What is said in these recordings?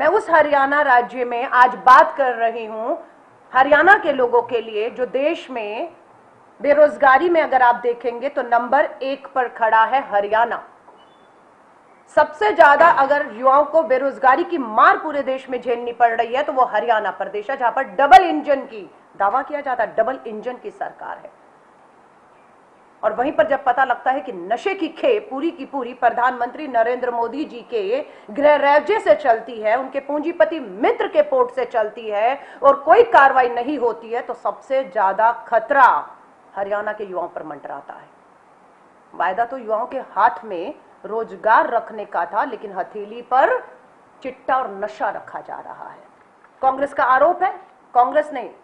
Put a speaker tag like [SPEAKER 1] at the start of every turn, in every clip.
[SPEAKER 1] मैं उस हरियाणा राज्य में आज बात कर रही हूं, हरियाणा के लोगों के लिए जो देश में बेरोजगारी में अगर आप देखेंगे तो नंबर 1 पर खड़ा है हरियाणा। सबसे ज्यादा अगर युवाओं को बेरोजगारी की मार पूरे देश में झेलनी पड़ रही है तो वो हरियाणा प्रदेश है, जहां पर डबल इंजन की दावा किया जाता है, डबल इंजन की सरकार है। और वहीं पर जब पता लगता है कि नशे की खेप पूरी की पूरी प्रधानमंत्री नरेंद्र मोदी जी के गृह राज्य से चलती है, उनके पूंजीपति मित्र के पोर्ट से चलती है और कोई कार्रवाई नहीं होती है, तो सबसे ज्यादा खतरा हरियाणा के युवाओं पर मंडराता है। वायदा तो युवाओं के हाथ में रोजगार रखने का था, लेकिन हथेली पर चिट्टा और नशा रखा जा रहा है। कांग्रेस का आरोप है, कांग्रेस ने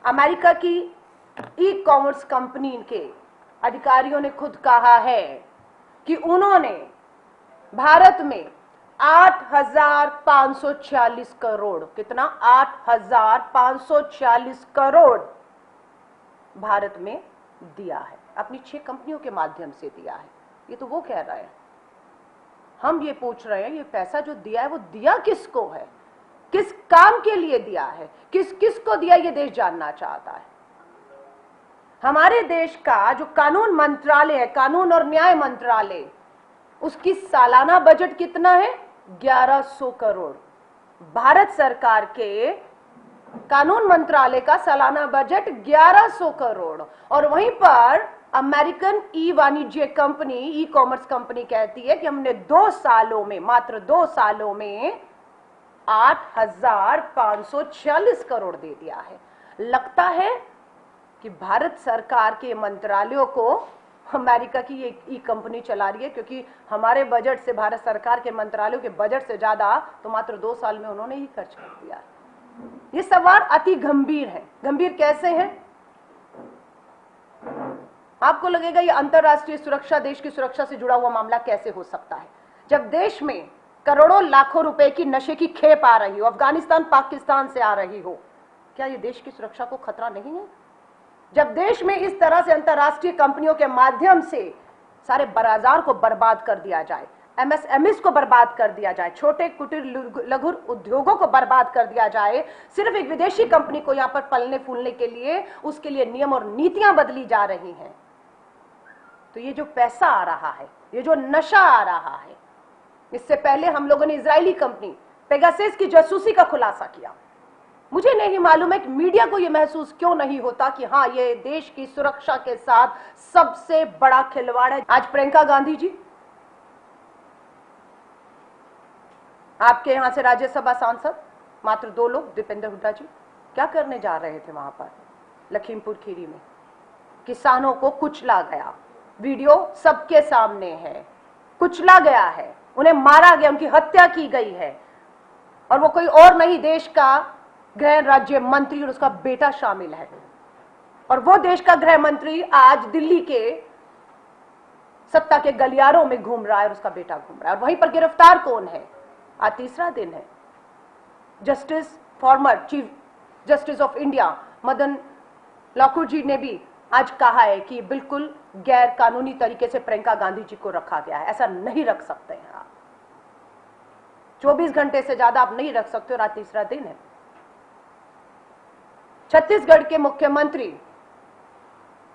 [SPEAKER 1] अमेरिका की ई कॉमर्स कंपनी के अधिकारियों ने खुद कहा है कि उन्होंने भारत में 8,540 करोड़, कितना 8,540 करोड़ भारत में दिया है, अपनी 6 कंपनियों के माध्यम से दिया है। ये तो वो कह रहा है, हम ये पूछ रहे हैं ये पैसा जो दिया है वो दिया किसको है, किस काम के लिए दिया है, किसको दिया, ये देश जानना चाहता है। हमारे देश का जो कानून मंत्रालय है, कानून और न्याय मंत्रालय, उसकी सालाना बजट कितना है? 1100 करोड़। भारत सरकार के कानून मंत्रालय का सालाना बजट 1100 करोड़, और वहीं पर अमेरिकन ई वाणिज्य कंपनी, ई कॉमर्स कंपनी कहती है कि हमने 2 सालों में, मात्र 2 सालों में 8,540 करोड़ दे दिया है। लगता है कि भारत सरकार के मंत्रालयों को अमेरिका की ये ई कंपनी चला रही है, क्योंकि हमारे बजट से, भारत सरकार के मंत्रालयों के बजट से ज्यादा तो मात्र 2 साल में उन्होंने ही खर्च कर दिया। ये सवाल अति गंभीर है। गंभीर कैसे है? आपको लगेगा ये अंतरराष्ट्रीय सुरक्षा, देश की सुरक्षा से जुड़ा हुआ मामला कैसे हो सकता है, जब देश में करोड़ों लाखों रुपए की नशे की खेप आ रही हो, अफगानिस्तान पाकिस्तान से आ रही हो। क्या ये देश की सुरक्षा को खतरा नहीं है? जब देश में इस तरह से अंतरराष्ट्रीय कंपनियों के माध्यम से सारे बाजार को बर्बाद कर दिया जाए, एमएसएमईज को बर्बाद कर दिया जाए, छोटे कुटीर लघु उद्योगों को बर्बाद कर दिया जाए, सिर्फ एक विदेशी कंपनी को यहां पर पलने फूलने के लिए, उसके लिए नियम और नीतियां बदली जा रही हैं, तो ये जो पैसा आ रहा है, ये जो नशा आ रहा है, इससे पहले हम लोगों ने इजरायली कंपनी पेगासस की जासूसी का खुलासा किया। मुझे नहीं मालूम है कि मीडिया को यह महसूस क्यों नहीं होता कि हाँ, ये देश की सुरक्षा के साथ सबसे बड़ा खिलवाड़ है। आज प्रियंका गांधी जी, आपके यहां से राज्यसभा सांसद मात्र 2 लोग, दीपेंद्र हुड्डा जी, क्या करने जा रहे थे वहां पर लखीमपुर खीरी में? किसानों को कुचला गया, वीडियो सबके सामने है, कुचला गया है, उन्हें मारा गया, उनकी हत्या की गई है, और वो कोई और नहीं, देश का गृह राज्य मंत्री और उसका बेटा शामिल है। और वो देश का गृह मंत्री आज दिल्ली के सत्ता के गलियारों में घूम रहा है और उसका बेटा घूम रहा है। और वहीं पर गिरफ्तार कौन है? आज तीसरा दिन है। Justice, former chief justice of India Madan Lokur ji ने भी आज कहा है कि बिल्कुल गैर कानूनी तरीके से प्रियंका गांधी जी को रखा गया है, ऐसा नहीं रख सकते हैं आप, 24 घंटे से ज्यादा आप नहीं रख सकते, और आज तीसरा दिन है। छत्तीसगढ़ के मुख्यमंत्री,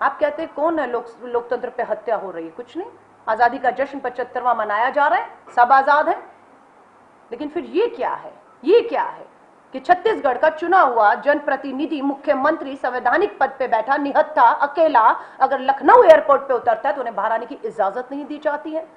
[SPEAKER 1] आप कहते हैं कौन है लोकतंत्र पे हत्या हो रही है? कुछ नहीं, आजादी का जश्न 75वां मनाया जा रहा है, सब आजाद है। लेकिन फिर ये क्या है? ये क्या है कि छत्तीसगढ़ का चुना हुआ जनप्रतिनिधि मुख्यमंत्री संवैधानिक पद पे बैठा निहत्था अकेला अगर लखनऊ एयरपोर्ट पे उतरता है तो उन्हें बाहर आने की इजाजत नहीं दी जाती है।